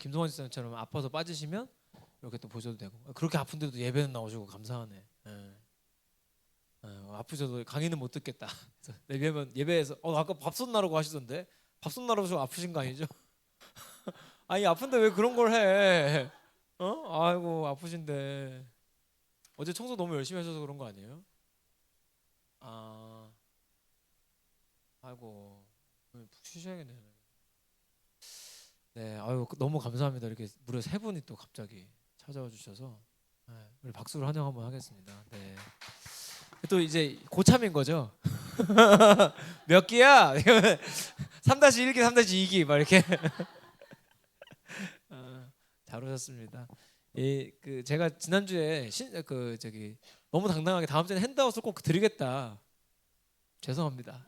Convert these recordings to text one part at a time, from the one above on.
김성환 집사님처럼 아파서 빠지시면 이렇게 또 보셔도 되고 그렇게 아픈데도 예배는 나오시고 감사하네. 예. 아프셔도 강의는 못 듣겠다. 예배에서 아까 밥솥 나라고 하시던데 밥솥 나라고 좀 아프신 거 아니죠? 아니 아픈데 왜 그런 걸 해? 아이고 아프신데 어제 청소 너무 열심히 하셔서 그런 거 아니에요? 아 아이고 푹 쉬셔야겠네요. 네, 아유 너무 감사합니다. 이렇게 무려 세 분이 또 갑자기 찾아와 주셔서 네, 우리 박수로 환영 한번 하겠습니다. 네. 또 이제 고참인 거죠. 몇 기야? 3-1기, 3-2기 막 이렇게. 잘 오셨습니다. 그 제가 지난주에 너무 당당하게 다음 주에 핸드아웃을 꼭 드리겠다. 죄송합니다.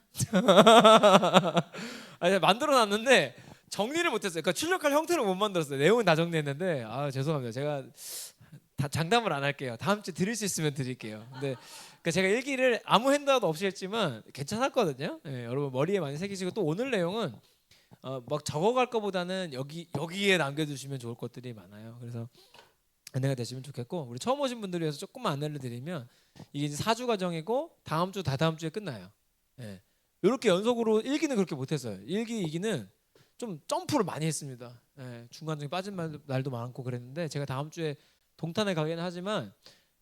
아니 만들어 놨는데 정리를 못했어요. 그러니까 출력할 형태를 못 만들었어요. 내용은 다 정리했는데 죄송합니다. 제가 다 장담을 안 할게요. 다음 주 드릴 수 있으면 드릴게요. 근데 그러니까 제가 일기를 아무 핸드아웃 없이 했지만 괜찮았거든요. 네, 여러분 머리에 많이 새기시고 또 오늘 내용은 막 적어갈 거보다는 여기에 남겨두시면 좋을 것들이 많아요. 그래서 안내가 되시면 좋겠고 우리 처음 오신 분들을 위해서 조금만 안내를 드리면 이게 이제 4주 과정이고 다음 주 다다음 주에 끝나요. 예. 이렇게 연속으로 1기는 그렇게 못했어요. 1기, 2기는 좀 점프를 많이 했습니다. 예. 중간중에 빠진 날도 많고 그랬는데 제가 다음 주에 동탄에 가기는 하지만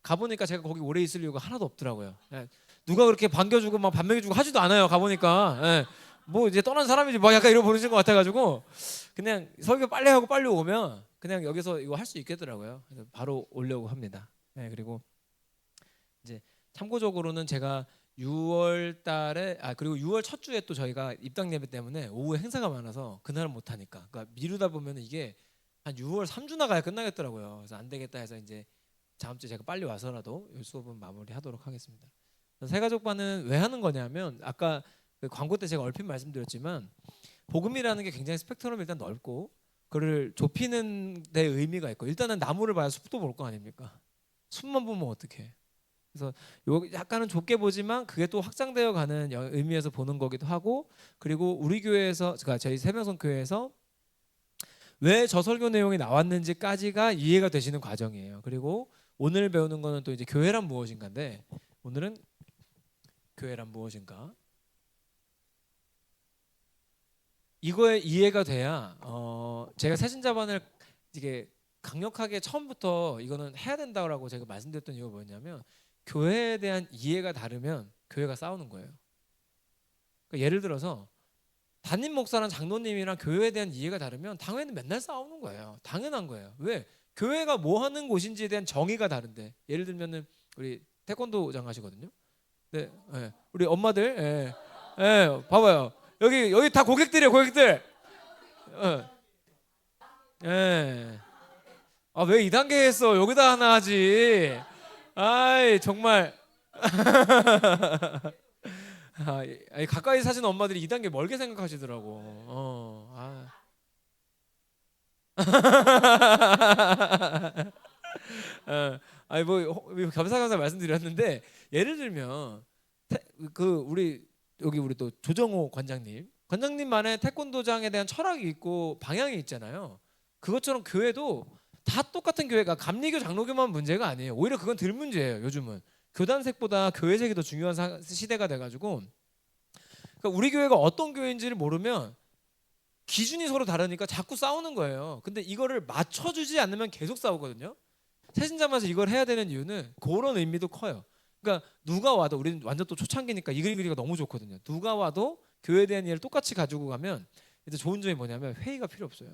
가보니까 제가 거기 오래 있을 이유가 하나도 없더라고요. 예. 누가 그렇게 반겨주고 막 반맥여주고 하지도 않아요. 가보니까 예. 뭐 이제 떠난 사람이지 뭐 약간 이러고 보내신 것 같아가지고 그냥 설교 빨리 하고 빨리 오면 그냥 여기서 이거 할 수 있겠더라고요. 그래서 바로 오려고 합니다. 예. 그리고 이제 참고적으로는 제가 6월 달에 그리고 6월 첫 주에 또 저희가 입당 예배 때문에 오후에 행사가 많아서 그날은 못 하니까 그러니까 미루다 보면 이게 한 6월 3주 나가야 끝나겠더라고요. 그래서 안 되겠다 해서 이제 다음 주에 제가 빨리 와서라도 이 수업은 마무리하도록 하겠습니다. 새가족반은 왜 하는 거냐면 아까 그 광고 때 제가 얼핏 말씀드렸지만 복음이라는 게 굉장히 스펙트럼이 일단 넓고 그를 좁히는 데 의미가 있고 일단은 나무를 봐야 숲도 볼 거 아닙니까? 숲만 보면 어떡해? 그래서 약간은 좁게 보지만 그게 또 확장되어 가는 의미에서 보는 거기도 하고 그리고 우리 교회에서 그러니까 저희 세명성 교회에서 왜 저 설교 내용이 나왔는지까지가 이해가 되시는 과정이에요. 그리고 오늘 배우는 거는 또 이제 교회란 무엇인가인데 오늘은 교회란 무엇인가 이거에 이해가 돼야 제가 새신자반을 이게 강력하게 처음부터 이거는 해야 된다고 제가 말씀드렸던 이유가 뭐냐면 교회에 대한 이해가 다르면 교회가 싸우는 거예요. 그러니까 예를 들어서 담임 목사랑 장로님이랑 교회에 대한 이해가 다르면 당연히 맨날 싸우는 거예요. 당연한 거예요. 왜? 교회가 뭐 하는 곳인지에 대한 정의가 다른데 예를 들면은 우리 태권도장 하시거든요. 네, 네. 우리 엄마들, 봐봐요. 여기 다 고객들이에요, 고객들. 예. 왜 2단계 했어? 여기다 하나 하지. 아이 정말. 가까이 사시는 엄마들이 2단계 멀게 생각하시더라고. 뭐 겸사겸사 말씀드렸는데 예를 들면 우리 또 조정호 관장님만의 태권도장에 대한 철학이 있고 방향이 있잖아요. 그것처럼 교회도 다 똑같은 교회가 감리교 장로교만 문제가 아니에요. 오히려 그건 덜 문제예요. 요즘은 교단색보다 교회색이 더 중요한 시대가 돼가지고 그러니까 우리 교회가 어떤 교회인지를 모르면 기준이 서로 다르니까 자꾸 싸우는 거예요. 근데 이거를 맞춰주지 않으면 계속 싸우거든요. 새신자면서 이걸 해야 되는 이유는 그런 의미도 커요. 그러니까 누가 와도 우리는 완전 또 초창기니까 이 그리기가 너무 좋거든요. 누가 와도 교회에 대한 이해를 똑같이 가지고 가면 이제 좋은 점이 뭐냐면 회의가 필요 없어요.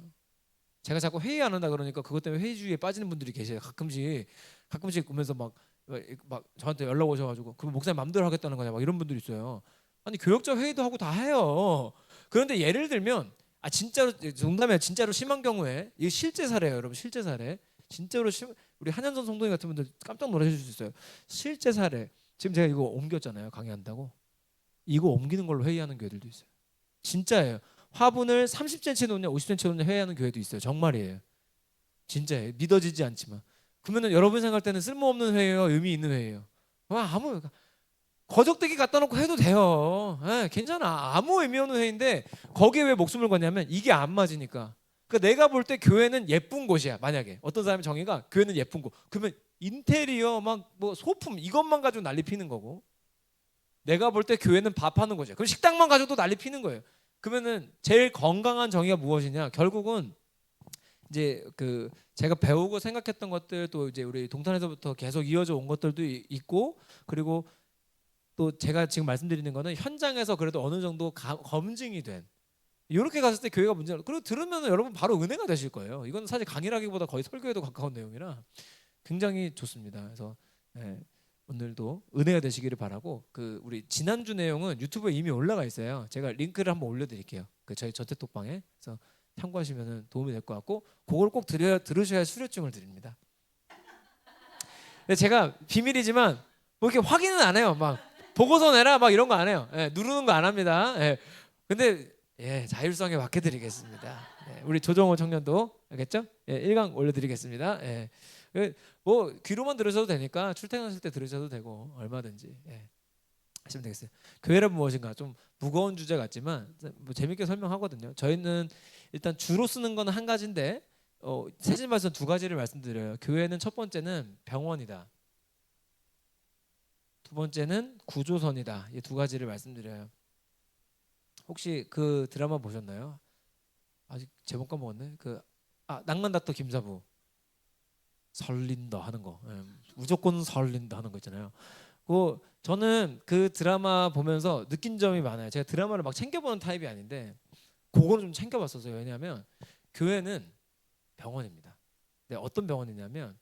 제가 자꾸 회의 안 한다 그러니까 그것 때문에 회의주의에 빠지는 분들이 계세요. 가끔씩 보면서 막 저한테 연락 오셔가지고 그럼 목사님 맘대로 하겠다는 거냐 막 이런 분들이 있어요. 아니 교역자 회의도 하고 다 해요. 그런데 예를 들면 진짜로 농담이야. 진짜로 심한 경우에 이게 실제 사례예요, 여러분. 실제 사례. 진짜로 우리 한현선 성도님 같은 분들 깜짝 놀라실 수 있어요. 실제 사례. 지금 제가 이거 옮겼잖아요. 강의한다고. 이거 옮기는 걸로 회의하는 교회들도 있어요. 진짜예요. 화분을 30cm 놓냐 50cm 놓냐 회의하는 교회도 있어요. 정말이에요. 진짜예요. 믿어지지 않지만. 그러면은 여러분 생각할 때는 쓸모없는 회의예요, 의미 있는 회의예요? 거적대기 갖다 놓고 해도 돼요. 괜찮아. 아무 의미 없는 회의인데 거기에 왜 목숨을 거냐면 이게 안 맞으니까. 그러니까 내가 볼 때 교회는 예쁜 곳이야. 만약에 어떤 사람의 정의가 교회는 예쁜 곳, 그러면 인테리어 막 뭐 소품 이것만 가지고 난리 피는 거고, 내가 볼 때 교회는 밥하는 곳이야. 그럼 식당만 가지고도 난리 피는 거예요. 그러면은 제일 건강한 정의가 무엇이냐? 결국은 이제 그 제가 배우고 생각했던 것들, 또 이제 우리 동탄에서부터 계속 이어져 온 것들도 있고, 그리고 또 제가 지금 말씀드리는 거는 현장에서 그래도 어느 정도 검증이 된, 이렇게 갔을 때 교회가 문제가, 그리고 들으면 여러분 바로 은혜가 되실 거예요. 이건 사실 강의라기보다 거의 설교에도 가까운 내용이라 굉장히 좋습니다. 그래서 예, 오늘도 은혜가 되시기를 바라고, 그 우리 지난주 내용은 유튜브에 이미 올라가 있어요. 제가 링크를 한번 올려드릴게요. 그 저희 전태톡방에. 그래서 참고하시면 도움이 될 것 같고, 그걸 꼭 들으셔야 수료증을 드립니다. 근데 제가 비밀이지만 뭐 이렇게 확인은 안 해요. 막 보고서 내라 막 이런 거 안 해요. 예, 누르는 거 안 합니다. 예. 근데 예, 자율성에 맡겨드리겠습니다. 예, 우리 조정호 청년도 알겠죠? 예, 1강 올려드리겠습니다. 예. 뭐 귀로만 들으셔도 되니까 출퇴근하실 때 들으셔도 되고 얼마든지 하시면 되겠어요. 교회란 무엇인가, 좀 무거운 주제 같지만 뭐 재밌게 설명하거든요. 저희는 일단 주로 쓰는 건 한 가지인데 세진말씀 두 가지를 말씀드려요. 교회는 첫 번째는 병원이다, 두 번째는 구조선이다. 이 두 가지를 말씀드려요. 혹시 그 드라마 보셨나요? 아직 제목 까먹었네. 낭만닥터 김사부 설린다 하는 거, 예, 무조건 설린다 하는 거 있잖아요. 저는 그 드라마 보면서 느낀 점이 많아요. 제가 드라마를 막 챙겨보는 타입이 아닌데 그거는 좀 챙겨봤었어요. 왜냐하면 교회는 병원입니다. 근데 어떤 병원이냐면,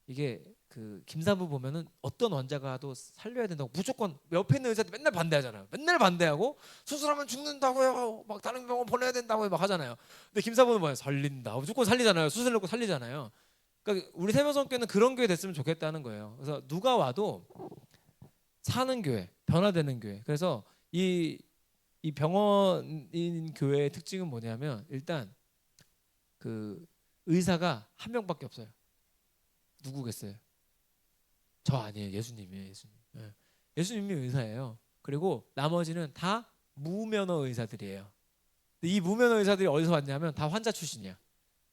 이게 그 김사부 보면은 어떤 환자가 도 살려야 된다고 무조건 옆에 있는 의사들 맨날 반대하잖아요. 맨날 반대하고 수술하면 죽는다고요, 막 다른 병원 보내야 된다고요 막 하잖아요. 근데 김사부는 뭐야, 살린다, 무조건 살리잖아요. 수술 넣고 살리잖아요. 그러니까 우리 세명성교회는 그런 교회 됐으면 좋겠다는 거예요. 그래서 누가 와도 사는 교회, 변화되는 교회. 그래서 이 병원인 교회의 특징은 뭐냐면, 일단 그 의사가 한 명밖에 없어요. 누구겠어요? 저 아니에요. 예수님이에요. 예수님. 예. 예수님이 의사예요. 그리고 나머지는 다 무면허 의사들이에요. 근데 이 무면허 의사들이 어디서 왔냐면 다 환자 출신이야.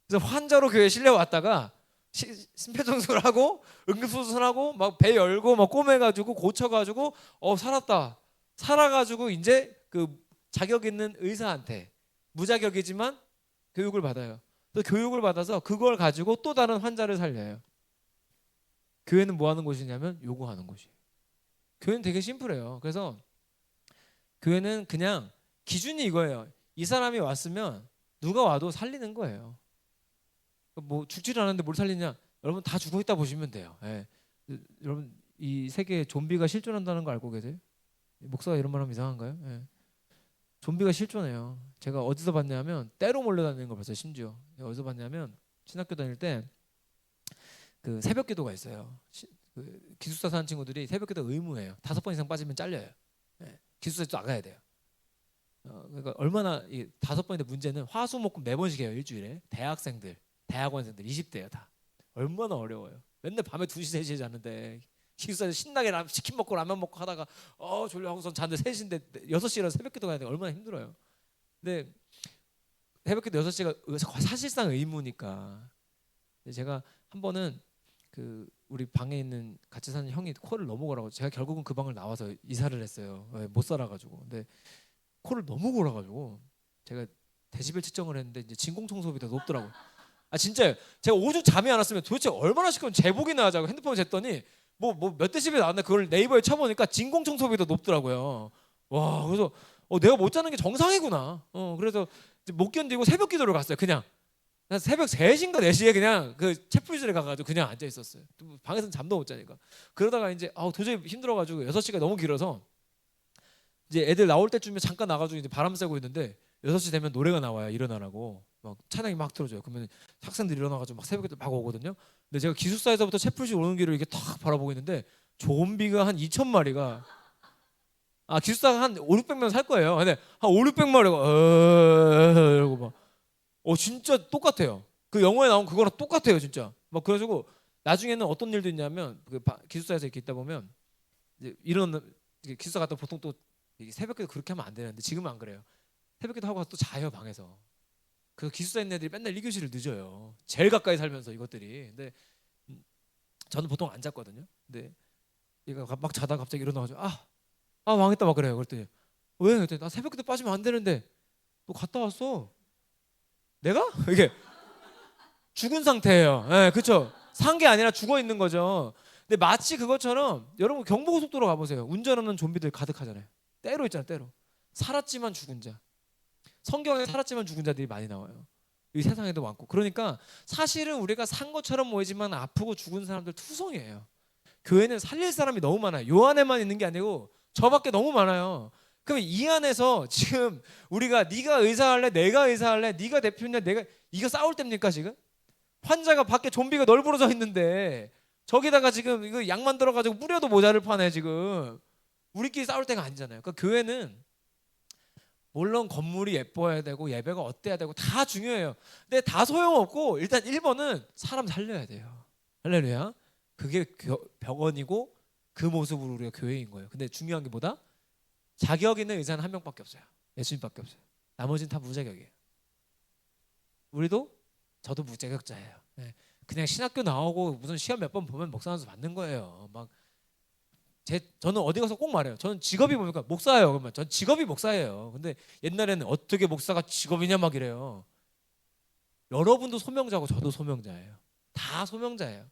그래서 환자로 교회에 실려왔다가 심폐소생술하고 응급수술하고 막 배 열고 막 꼬매가지고 고쳐가지고 살았다, 살아가지고 이제 그 자격 있는 의사한테, 무자격이지만 교육을 받아요. 그래서 교육을 받아서 그걸 가지고 또 다른 환자를 살려요. 교회는 뭐 하는 곳이냐면 요거 하는 곳이에요. 교회는 되게 심플해요. 그래서 교회는 그냥 기준이 이거예요. 이 사람이 왔으면 누가 와도 살리는 거예요. 뭐 죽지를 않았는데 뭘 살리냐? 여러분 다 죽어 있다 보시면 돼요. 예. 여러분 이 세계에 좀비가 실존한다는 거 알고 계세요? 목사가 이런 말 하면 이상한가요? 예. 좀비가 실존해요. 제가 어디서 봤냐면 때로 몰려다니는 걸 봤어요. 심지어 어디서 봤냐면 신학교 다닐 때 그 새벽 기도가 있어요. 그 기숙사 사는 친구들이 새벽 기도 의무예요. 5번 이상 빠지면 잘려요. 예. 기숙사에 또 나가야 돼요. 그러니까 얼마나 5번인데 문제는 화수목금 4번씩 해요. 일주일에. 대학원생들 20대야 다. 얼마나 어려워요. 맨날 밤에 2시 3시에 자는데 기숙사에서 신나게 치킨 먹고 라면 먹고 하다가 졸려 하고선 자는데 3시인데 6시라서 새벽 기도 가야 돼. 얼마나 힘들어요. 근데 새벽 기도 6시가 사실상 의무니까. 제가 한 번은 그 우리 방에 있는 같이 사는 형이 코를 너무 골아가지고 제가 결국은 그 방을 나와서 이사를 했어요. 못 살아가지고. 근데 코를 너무 골아가지고 제가 데시벨 측정을 했는데 이제 진공청소비가 높더라고요. 진짜요. 제가 오죽 잠이 안 왔으면 도대체 얼마나 시끄러운 제복이나 하자고 핸드폰을 쟀더니 뭐 몇 데시벨 나왔나, 그걸 네이버에 쳐보니까 진공청소비도 높더라고요. 와, 그래서 내가 못 자는 게 정상이구나. 그래서 못 견디고 새벽 기도를 갔어요. 그냥 새벽 3시인가 4시에 그냥 그 채플실에 가가지고 그냥 앉아 있었어요. 방에서는 잠도 못 자니까. 그러다가 이제 도저히 힘들어가지고 6시가 너무 길어서 이제 애들 나올 때쯤에 잠깐 나가지고 이제 바람 쐬고 있는데 6시 되면 노래가 나와요. 일어나라고. 막 찬양이 막 틀어져요. 그러면 학생들이 일어나가지고 막 새벽에 막 오거든요. 근데 제가 기숙사에서부터 채플실 오는 길을 이렇게 탁 바라보고 있는데 좀비가 한 2,000마리가 기숙사가 한 5, 600명 살 거예요. 근데 한 5, 600마리가 이러고 막 진짜 똑같아요. 그 영화에 나온 그거랑 똑같아요, 진짜. 막 그래가지고 나중에는 어떤 일도 있냐면 그 기숙사에서 이렇게 있다 보면 이제 이런 기숙사 갔다 보통 또 새벽에도 그렇게 하면 안 되는데 지금은 안 그래요. 새벽에도 하고 또 자요 방에서. 그 기숙사 있는 애들이 맨날 1교시를 늦어요. 제일 가까이 살면서 이것들이. 근데 저는 보통 안 잤거든요. 근데 얘가 막 자다가 갑자기 일어나가지고 망했다 막 그래요. 그랬더니 왜? 그랬더니 나 새벽 기도 빠지면 안 되는데 너 갔다 왔어. 내가? 이게 죽은 상태예요. 예, 그렇죠. 산 게 아니라 죽어 있는 거죠. 근데 마치 그것처럼 여러분 경부고속도로 가보세요. 운전하는 좀비들 가득하잖아요. 때로 있잖아요. 때로. 살았지만 죽은 자. 성경에 살았지만 죽은 자들이 많이 나와요. 이 세상에도 많고. 그러니까 사실은 우리가 산 것처럼 보이지만 아프고 죽은 사람들 투성이에요. 교회는 살릴 사람이 너무 많아요. 요 안에만 있는 게 아니고 저밖에 너무 많아요. 그럼 이 안에서 지금 우리가 네가 의사할래, 내가 의사할래, 네가 대표냐, 내가 이거 싸울 때입니까 지금? 환자가 밖에 좀비가 널브러져 있는데 저기다가 지금 이거 약 만들어가지고 뿌려도 모자를 파네 지금. 우리끼리 싸울 때가 아니잖아요. 그러니까 교회는 물론 건물이 예뻐야 되고 예배가 어때야 되고 다 중요해요. 근데 다 소용없고 일단 1번은 사람 살려야 돼요. 할렐루야. 그게 병원이고 그 모습으로 우리가 교회인 거예요. 근데 중요한 게 뭐다? 자격 있는 의사는 한 명밖에 없어요. 예수님밖에 없어요. 나머지는 다 무자격이에요. 우리도 저도 무자격자예요. 네. 그냥 신학교 나오고 무슨 시험 몇 번 보면 목사 선수 받는 거예요. 막 저는 어디 가서 꼭 말해요. 저는 직업이 뭡니까? 목사예요. 그러면 전 직업이 목사예요. 근데 옛날에는 어떻게 목사가 직업이냐 막 이래요. 여러분도 소명자고 저도 소명자예요. 다 소명자예요.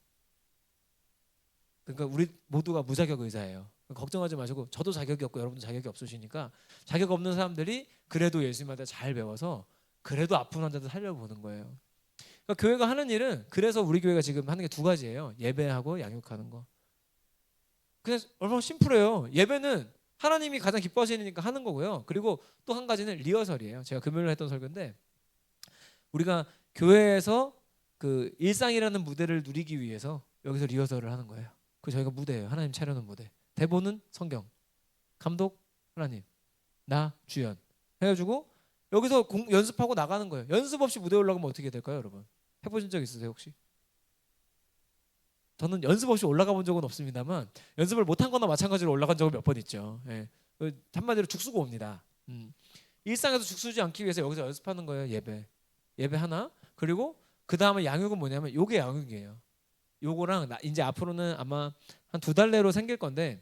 그러니까 우리 모두가 무자격 의사예요. 걱정하지 마시고 저도 자격이 없고 여러분도 자격이 없으시니까 자격 없는 사람들이 그래도 예수님한테 잘 배워서 그래도 아픈 환자들 살려보는 거예요. 그러니까 교회가 하는 일은 그래서 우리 교회가 지금 하는 게 두 가지예요. 예배하고 양육하는 거. 그냥 얼마나 심플해요. 예배는 하나님이 가장 기뻐하시니까 하는 거고요. 그리고 또 한 가지는 리허설이에요. 제가 금요일에 했던 설교인데 우리가 교회에서 그 일상이라는 무대를 누리기 위해서 여기서 리허설을 하는 거예요. 그 저희가 무대예요. 하나님 차려놓은 무대. 대본은 성경, 감독 하나님, 나 주연 해가지고 여기서 연습하고 나가는 거예요. 연습 없이 무대 올라가면 어떻게 될까요, 여러분? 해보신 적 있으세요 혹시? 저는 연습 없이 올라가 본 적은 없습니다만 연습을 못한 거나 마찬가지로 올라간 적은 몇 번 있죠. 예. 한마디로 죽수고 옵니다. 일상에서 죽수지 않기 위해서 여기서 연습하는 거예요. 예배 하나. 그리고 그 다음에 양육은 뭐냐면 요게 양육이에요. 요거랑 이제 앞으로는 아마 한 2달 내로 생길 건데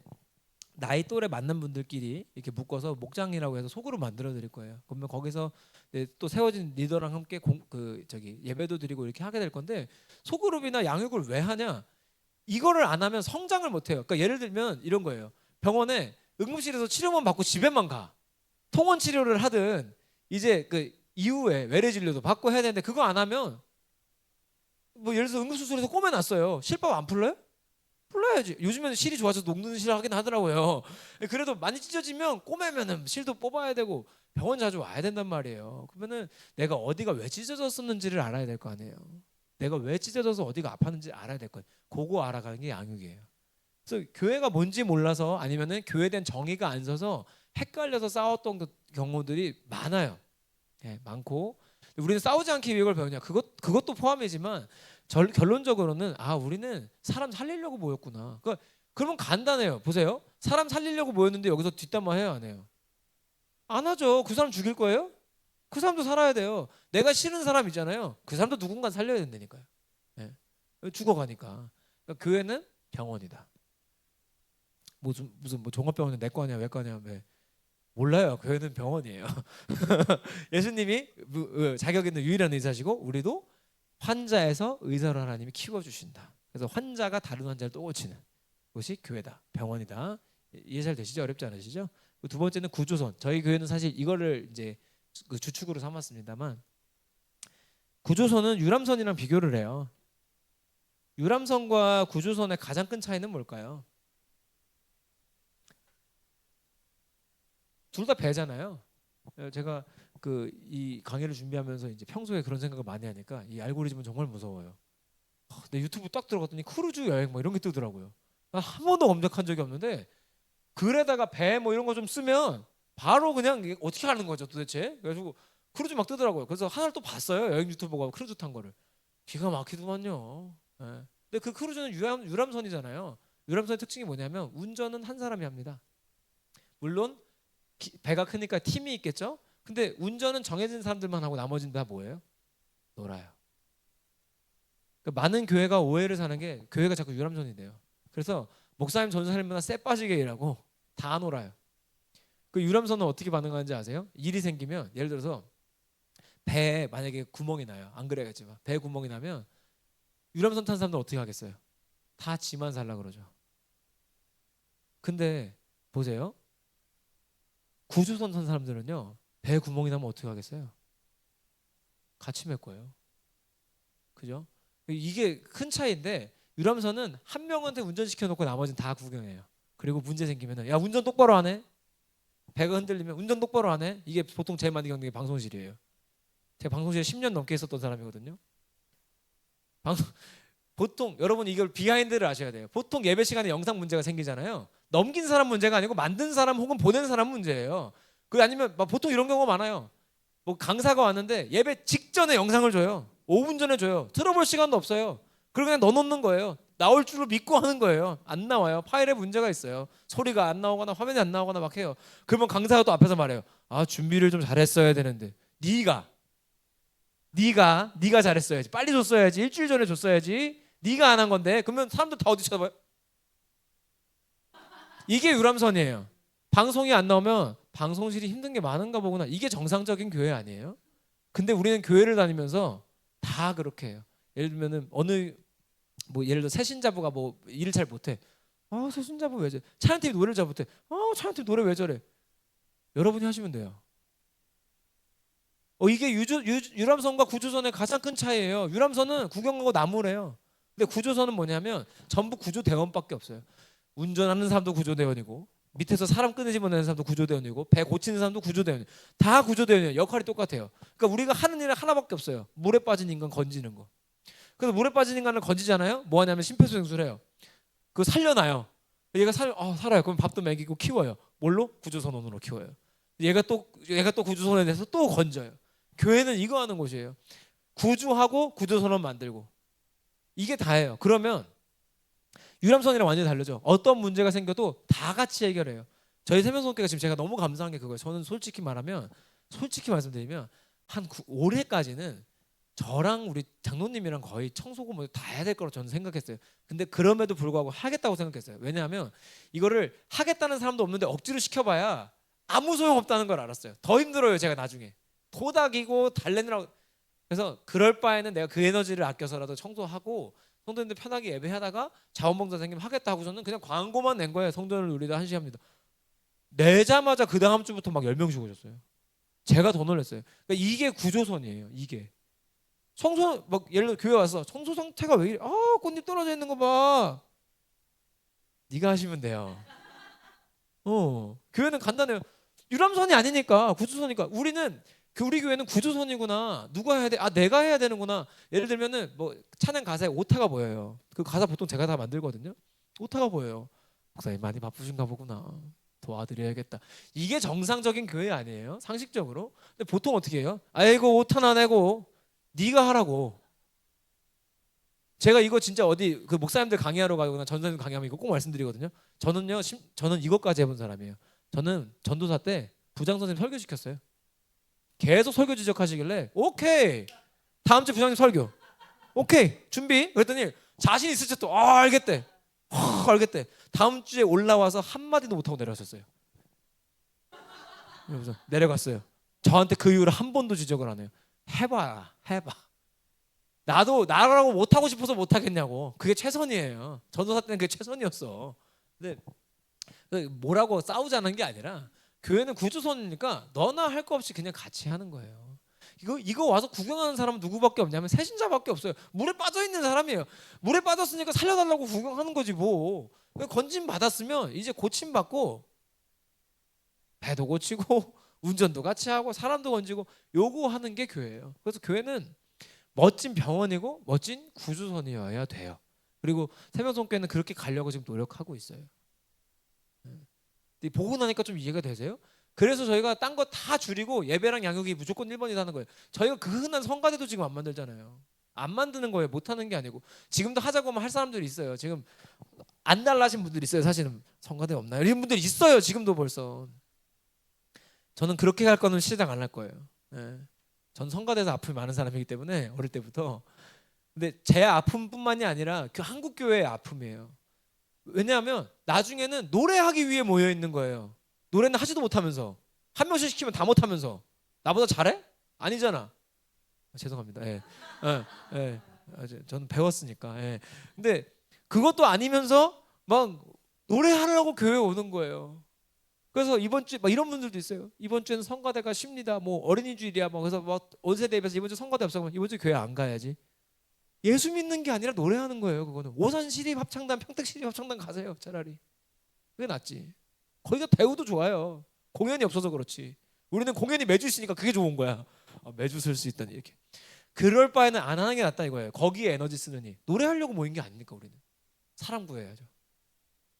나이 또래 맞는 분들끼리 이렇게 묶어서 목장이라고 해서 소그룹 만들어 드릴 거예요. 그러면 거기서 또 세워진 리더랑 함께 예배도 드리고 이렇게 하게 될 건데 소그룹이나 양육을 왜 하냐? 이거를 안 하면 성장을 못 해요. 그러니까 예를 들면 이런 거예요. 병원에 응급실에서 치료만 받고 집에만 가. 통원 치료를 하든 이제 그 이후에 외래 진료도 받고 해야 되는데 그거 안 하면 뭐 예를 들어서 응급수술에서 꼬매놨어요. 실밥 안 풀려요? 풀려야지. 요즘에는 실이 좋아져서 녹는 실 하긴 하더라고요. 그래도 많이 찢어지면 꼬매면은 실도 뽑아야 되고 병원 자주 와야 된단 말이에요. 그러면은 내가 어디가 왜 찢어졌었는지를 알아야 될 거 아니에요. 내가 왜 찢어져서 어디가 아팠는지 알아야 될 거예요. 그거 알아가는 게 양육이에요. 그래서 교회가 뭔지 몰라서 아니면은 교회에 대한 정의가 안 서서 헷갈려서 싸웠던 경우들이 많아요. 예, 많고 우리는 싸우지 않기 위해 이걸 배우냐? 그것도 포함이지만 결론적으로는 우리는 사람 살리려고 모였구나. 그러면 간단해요. 보세요. 사람 살리려고 모였는데 여기서 뒷담화 해요, 안 해요? 안 하죠. 그 사람 죽일 거예요? 그 사람도 살아야 돼요. 내가 싫은 사람 있잖아요. 그 사람도 누군가 살려야 된다니까요. 예. 죽어가니까. 그러니까 교회는 병원이다. 무슨 뭐 종합병원은 내 거 아니야, 왜 거냐, 왜? 몰라요. 교회는 병원이에요. 예수님이 자격 있는 유일한 의사시고 우리도 환자에서 의사로 하나님이 키워주신다. 그래서 환자가 다른 환자를 또 고치는 것이 교회다. 병원이다. 이해 잘 되시죠? 어렵지 않으시죠? 두 번째는 구조선. 저희 교회는 사실 이거를 이제 그 주축으로 삼았습니다만 구조선은 유람선이랑 비교를 해요. 유람선과 구조선의 가장 큰 차이는 뭘까요? 둘 다 배잖아요. 제가 이 강의를 준비하면서 이제 평소에 그런 생각을 많이 하니까 이 알고리즘은 정말 무서워요. 내 유튜브 딱 들어갔더니 크루즈 여행 뭐 이런 게 뜨더라고요. 난 한 번도 검색한 적이 없는데 글에다가 배 뭐 이런 거 좀 쓰면 바로 그냥 이게 어떻게 하는 거죠 도대체? 그래가지고 크루즈 막 뜨더라고요. 그래서 하나를 또 봤어요. 여행 유튜버가 크루즈 탄 거를. 기가 막히더만요. 예. 근데 그 크루즈는 유람선이잖아요. 유람선의 특징이 뭐냐면 운전은 한 사람이 합니다. 물론 배가 크니까 팀이 있겠죠. 근데 운전은 정해진 사람들만 하고 나머지는 다 뭐예요? 놀아요. 그러니까 많은 교회가 오해를 사는 게 교회가 자꾸 유람선이 돼요. 그래서 목사님 전사님보다 쎄 빠지게 일하고 다 놀아요. 그 유람선은 어떻게 반응하는지 아세요? 일이 생기면 예를 들어서 배에 만약에 구멍이 나요. 안 그래야겠지만 배에 구멍이 나면 유람선 탄 사람들 어떻게 하겠어요? 다 지만 살라 그러죠. 근데 보세요. 구조선 탄 사람들은요. 배에 구멍이 나면 어떻게 하겠어요? 같이 맺 거예요. 그죠? 이게 큰 차이인데 유람선은 한 명한테 운전시켜 놓고 나머지는 다 구경해요. 그리고 문제 생기면은 야 운전 똑바로 안 해? 배가 흔들리면 운전 똑바로 안 해? 이게 보통 제일 많이 겪는 게 방송실이에요. 제가 방송실에 10년 넘게 있었던 사람이거든요. 방송 보통 여러분 이걸 비하인드를 아셔야 돼요. 보통 예배 시간에 영상 문제가 생기잖아요. 넘긴 사람 문제가 아니고 만든 사람 혹은 보낸 사람 문제예요. 그 아니면 보통 이런 경우가 많아요. 뭐 강사가 왔는데 예배 직전에 영상을 줘요. 5분 전에 줘요. 틀어볼 시간도 없어요. 그리고 그냥 넣어놓는 거예요. 나올 줄을 믿고 하는 거예요. 안 나와요. 파일에 문제가 있어요. 소리가 안 나오거나 화면이 안 나오거나 막 해요. 그러면 강사가 또 앞에서 말해요. 아 준비를 좀 잘했어야 되는데 네가 잘했어야지. 빨리 줬어야지. 일주일 전에 줬어야지. 네가 안 한 건데. 그러면 사람들 다 어디 쳐다봐요? 이게 유람선이에요. 방송이 안 나오면 방송실이 힘든 게 많은가 보구나. 이게 정상적인 교회 아니에요? 근데 우리는 교회를 다니면서 다 그렇게 해요. 예를 들면은 어느 뭐 예를 들어 새신자부가 뭐 일을 잘 못해. 아 새신자부 왜 저래? 차연팀 노래를 잘 못해. 아 차연팀 노래 왜 저래? 여러분이 하시면 돼요. 이게 유람선과 구조선의 가장 큰 차이예요. 유람선은 구경하고 나무래요. 근데 구조선은 뭐냐면 전부 구조대원밖에 없어요. 운전하는 사람도 구조대원이고 밑에서 사람 끊어집어내는 사람도 구조대원이고 배 고치는 사람도 구조대원이고 다 구조대원이에요. 역할이 똑같아요. 그러니까 우리가 하는 일은 하나밖에 없어요. 물에 빠진 인간 건지는 거. 그래서 물에 빠진 인간을 건지잖아요. 뭐 하냐면 심폐소생술을 해요. 그거 살려놔요. 얘가 살아요. 그럼 밥도 먹이고 키워요. 뭘로? 구조선원으로 키워요. 얘가 또 구조선에 대해서 또 건져요. 교회는 이거 하는 곳이에요. 구조하고 구조선원 만들고 이게 다예요. 그러면 유람선이랑 완전히 다르죠. 어떤 문제가 생겨도 다 같이 해결해요. 저희 세명성교가 지금 제가 너무 감사한 게 그거예요. 저는 솔직히 말씀드리면 한 올해까지는 저랑 우리 장로님이랑 거의 청소고 뭐 다 해야 될 거라고 저는 생각했어요. 근데 그럼에도 불구하고 하겠다고 생각했어요. 왜냐하면 이거를 하겠다는 사람도 없는데 억지로 시켜봐야 아무 소용 없다는 걸 알았어요. 더 힘들어요. 제가 나중에 도닥이고 달래느라고. 그래서 그럴 바에는 내가 그 에너지를 아껴서라도 청소하고 성도님들 편하게 예배하다가 자원봉사 생기면 하겠다 하고서는 그냥 광고만 낸 거예요. 성도를 우리도 한시 합니다. 내자마자 그 다음 주부터 막 10명씩 오셨어요. 제가 더 놀랐어요. 그러니까 이게 구조선이에요. 이게 청소 막 예를 들어 교회 와서 청소 상태가 왜 이래? 아 꽃잎 떨어져 있는 거 봐. 네가 하시면 돼요. 교회는 간단해요. 유람선이 아니니까 구조선이니까 우리 교회는 구조선이구나. 누가 해야 돼? 아 내가 해야 되는구나. 예를 들면은 뭐 찬양 가사에 오타가 보여요. 그 가사 보통 제가 다 만들거든요. 오타가 보여요. 목사님 많이 바쁘신가 보구나. 도와드려야겠다. 이게 정상적인 교회 아니에요? 상식적으로. 근데 보통 어떻게 해요? 아이고 오타 나내고 네가 하라고. 제가 이거 진짜 어디 그 목사님들 강의하러 가거나 전사님 강의하면 이거 꼭 말씀드리거든요. 저는 이것까지 해본 사람이에요. 저는 전도사 때 부장 선생님 설교 시켰어요. 계속 설교 지적하시길래 오케이 다음 주 부장님 설교 오케이 준비 그랬더니 자신 있을 때 또 알겠대 알겠대 다음 주에 올라와서 한마디도 못하고 내려갔었어요. 그래서 내려갔어요. 저한테 그 이후로 한 번도 지적을 안 해요. 해봐 나라고 못하고 싶어서 못하겠냐고. 그게 최선이에요. 전도사 때는 그게 최선이었어. 근데 뭐라고 싸우자는 게 아니라 교회는 구조선이니까 너나 할 거 없이 그냥 같이 하는 거예요. 이거 와서 구경하는 사람은 누구밖에 없냐면 새신자밖에 없어요. 물에 빠져 있는 사람이에요. 물에 빠졌으니까 살려달라고 구경하는 거지 뭐. 건진 받았으면 이제 고침 받고 배도 고치고 운전도 같이 하고 사람도 건지고 요거 하는 게 교회예요. 그래서 교회는 멋진 병원이고 멋진 구조선이어야 돼요. 그리고 세명성교회는 그렇게 가려고 지금 노력하고 있어요. 보고 나니까 좀 이해가 되세요? 그래서 저희가 딴 거 다 줄이고 예배랑 양육이 무조건 1번이 하는 거예요. 저희가 그 흔한 성가대도 지금 안 만들잖아요. 안 만드는 거예요. 못 하는 게 아니고. 지금도 하자고 하면 할 사람들이 있어요. 지금 안 달라신 분들이 있어요. 사실은 성가대 없나요? 이런 분들이 있어요. 지금도 벌써. 저는 그렇게 할 거는 시작 안 할 거예요. 네. 전 성가대에서 아픔이 많은 사람이기 때문에 어릴 때부터. 근데 제 아픔뿐만이 아니라 그 한국 교회의 아픔이에요. 왜냐하면 나중에는 노래하기 위해 모여 있는 거예요. 노래는 하지도 못하면서 한 명씩 시키면 다 못하면서 나보다 잘해? 아니잖아. 죄송합니다. 예. 예. 예. 저는 배웠으니까. 예. 근데 그것도 아니면서 막 노래하려고 교회 오는 거예요. 그래서 이번 주에 막 이런 분들도 있어요. 이번 주에는 성가대가 쉽니다. 뭐 어린이 주일이야. 뭐 그래서 막 온세 대입해서 이번 주 성가대 없어. 이번 주 교회 안 가야지. 예수 믿는 게 아니라 노래하는 거예요. 그거는 오산 시립 합창단, 평택 시립 합창단 가세요. 차라리 그게 낫지. 거기가 대우도 좋아요. 공연이 없어서 그렇지. 우리는 공연이 매주 있으니까 그게 좋은 거야. 매주 쓸 수 있다니 이렇게. 그럴 바에는 안 하는 게 낫다 이거예요. 거기에 에너지 쓰느니. 노래하려고 모인 게 아니니까 우리는 사람 구해야죠.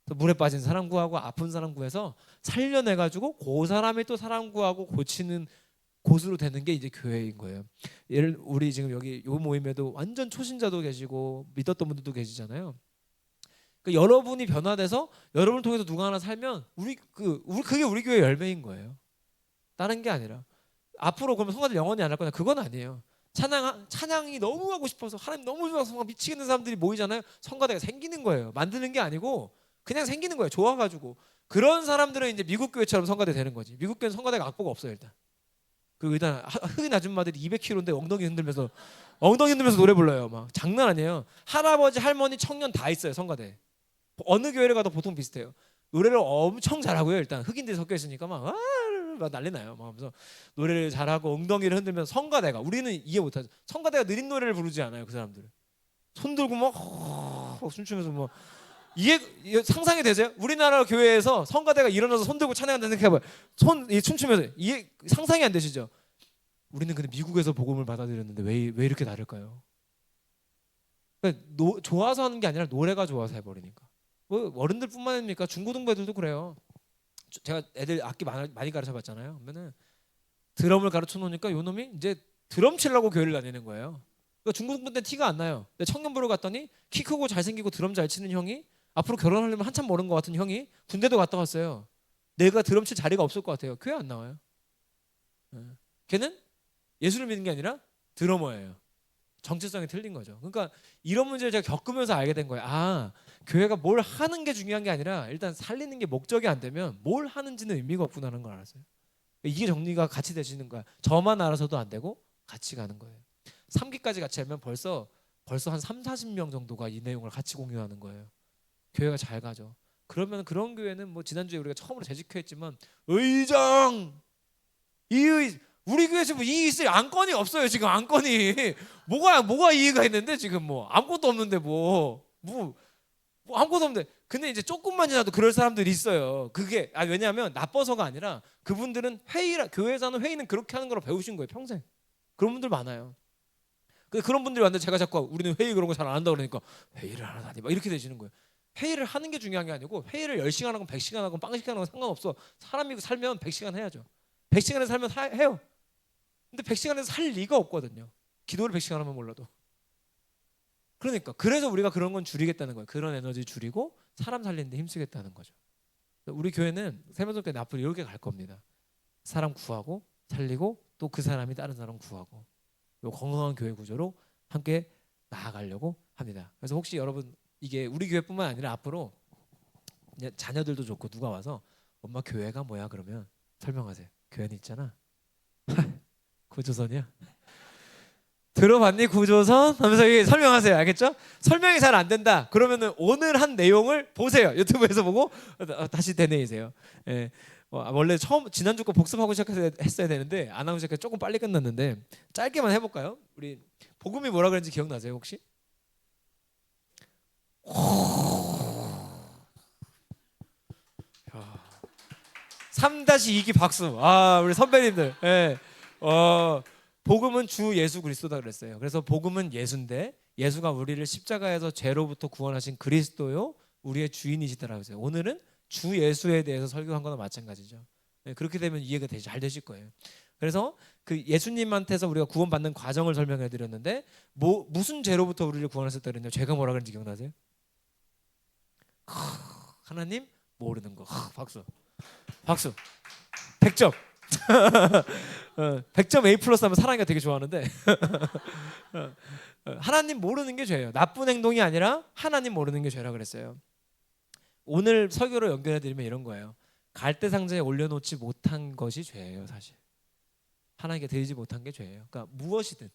물에 빠진 사람 구하고 아픈 사람 구해서 살려내가지고 그 사람이 또 사람 구하고 고치는 곳으로 되는 게 이제 교회인 거예요. 예를 우리 지금 여기 요 모임에도 완전 초신자도 계시고 믿었던 분들도 계시잖아요. 그러니까 여러분이 변화돼서 여러분을 통해서 누가 하나 살면 그게 우리 교회 열매인 거예요. 다른 게 아니라 앞으로 그러면 성가대 영원히 안 할 거냐? 그건 아니에요. 찬양이 너무 하고 싶어서 하나님 너무 좋아서 막 미치겠는 사람들이 모이잖아요. 성가대가 생기는 거예요. 만드는 게 아니고 그냥 생기는 거예요. 좋아가지고. 그런 사람들은 이제 미국 교회처럼 성가대 되는 거지. 미국 교회는 성가대가 악보가 없어요. 일단 흑인 아줌마들이 200kg인데 엉덩이 흔들면서 노래 불러요. 막 장난 아니에요. 할아버지 할머니 청년 다 있어요. 성가대. 어느 교회를 가도 보통 비슷해요. 노래를 엄청 잘하고요. 일단 흑인들이 섞여 있으니까 막 난리 나요. 막 하면서 노래를 잘하고 엉덩이를 흔들면서 성가대가 우리는 이해 못하죠. 성가대가 느린 노래를 부르지 않아요. 그 사람들은 손 들고 막 춤추면서 뭐 이해 상상이 되세요? 우리나라 교회에서 성가대가 일어나서 손 들고 찬양한다는 생각해봐요. 춤추면서 이해 상상이 안 되시죠? 우리는 근데 미국에서 복음을 받아들였는데 왜 이렇게 다를까요? 그러니까 좋아서 하는 게 아니라 노래가 좋아서 해버리니까. 뭐 어른들뿐만 아니니까 중고등부 애들도 그래요. 제가 애들 악기 많이 가르쳐봤잖아요. 그러면은 드럼을 가르쳐 놓으니까 요 놈이 이제 드럼 치려고 교회를 다니는 거예요. 그러니까 중고등부 때 티가 안 나요. 근데 청년부로 갔더니 키 크고 잘생기고 드럼 잘 치는 형이 앞으로 결혼하려면 한참 멀은 것 같은 형이 군대도 갔다 왔어요. 내가 드럼 칠 자리가 없을 것 같아요. 교회 안 나와요. 걔는 예수를 믿는 게 아니라 드러머예요. 정체성이 틀린 거죠. 그러니까 이런 문제를 제가 겪으면서 알게 된 거예요. 교회가 뭘 하는 게 중요한 게 아니라 일단 살리는 게 목적이 안 되면 뭘 하는지는 의미가 없구나는 걸 알았어요. 이게 정리가 같이 되시는 거야. 저만 알아서도 안 되고 같이 가는 거예요. 3기까지 같이 하면 벌써 한 3, 40명 정도가 이 내용을 같이 공유하는 거예요. 교회가 잘 가죠. 그러면 그런 교회는 뭐 지난주에 우리가 처음으로 재직회했지만 의장 우리 교회에서 뭐 이의 있을 안건이 없어요. 지금 안건이 뭐가 이의가 있는데 지금 뭐 아무것도 없는데 뭐 아무것도 없는데 근데 이제 조금만 지나도 그럴 사람들이 있어요. 그게 왜냐하면 나빠서가 아니라 그분들은 교회에서 하는 회의는 그렇게 하는 거로 배우신 거예요. 평생. 그런 분들 많아요. 그런 분들이 왔는데 제가 자꾸 우리는 회의 그런 거 잘 안 한다 그러니까 회의를 하나 다니 막 이렇게 되시는 거예요. 회의를 하는 게 중요한 게 아니고 회의를 10시간 하건 100시간 하건 빵시간 하건 상관없어. 사람이 살면 100시간 해야죠. 100시간에 살면 해요. 근데 100시간에서 살 리가 없거든요. 기도를 100시간 하면 몰라도. 그러니까 그래서 우리가 그런 건 줄이겠다는 거예요. 그런 에너지 줄이고 사람 살리는 데 힘쓰겠다는 거죠. 우리 교회는 세면속 때 앞으로 이렇게 갈 겁니다. 사람 구하고 살리고 또 그 사람이 다른 사람 구하고 요 건강한 교회 구조로 함께 나아가려고 합니다. 그래서 혹시 여러분 이게 우리 교회뿐만 아니라 앞으로 자녀들도 좋고 누가 와서 엄마 교회가 뭐야 그러면 설명하세요. 교회는 있잖아. 구조선이야. 들어봤니 구조선? 하면서 설명하세요. 알겠죠? 설명이 잘 안 된다. 그러면은 오늘 한 내용을 보세요. 유튜브에서 보고 다시 되뇌이세요. 예. 원래 지난주 거 복습하고 시작했어야 되는데 안 하고 시작해서 조금 빨리 끝났는데 짧게만 해볼까요? 우리 복음이 뭐라 그랬는지 기억나세요 혹시? 3-2기 박수. 우리 선배님들. 예. 복음은 주 예수 그리스도다 그랬어요. 그래서 복음은 예수인데 예수가 우리를 십자가에서 죄로부터 구원하신 그리스도요 우리의 주인이시더라고요. 그래서 오늘은 주 예수에 대해서 설교한 거나 마찬가지죠. 네, 그렇게 되면 이해가 잘 되실 거예요. 그래서 그 예수님한테서 우리가 구원받는 과정을 설명해 드렸는데 무슨 죄로부터 우리를 구원하셨다 그랬냐? 죄가 뭐라 그랬는지 기억나세요? 하나님 모르는 거. 박수. 100점. 100점 A 플러스 하면 사랑이가 되게 좋아하는데 하나님 모르는 게 죄예요. 나쁜 행동이 아니라 하나님 모르는 게 죄라 그랬어요. 오늘 설교로 연결해드리면 이런 거예요. 갈대상자에 올려놓지 못한 것이 죄예요. 사실 하나님께 드리지 못한 게 죄예요. 그러니까 무엇이든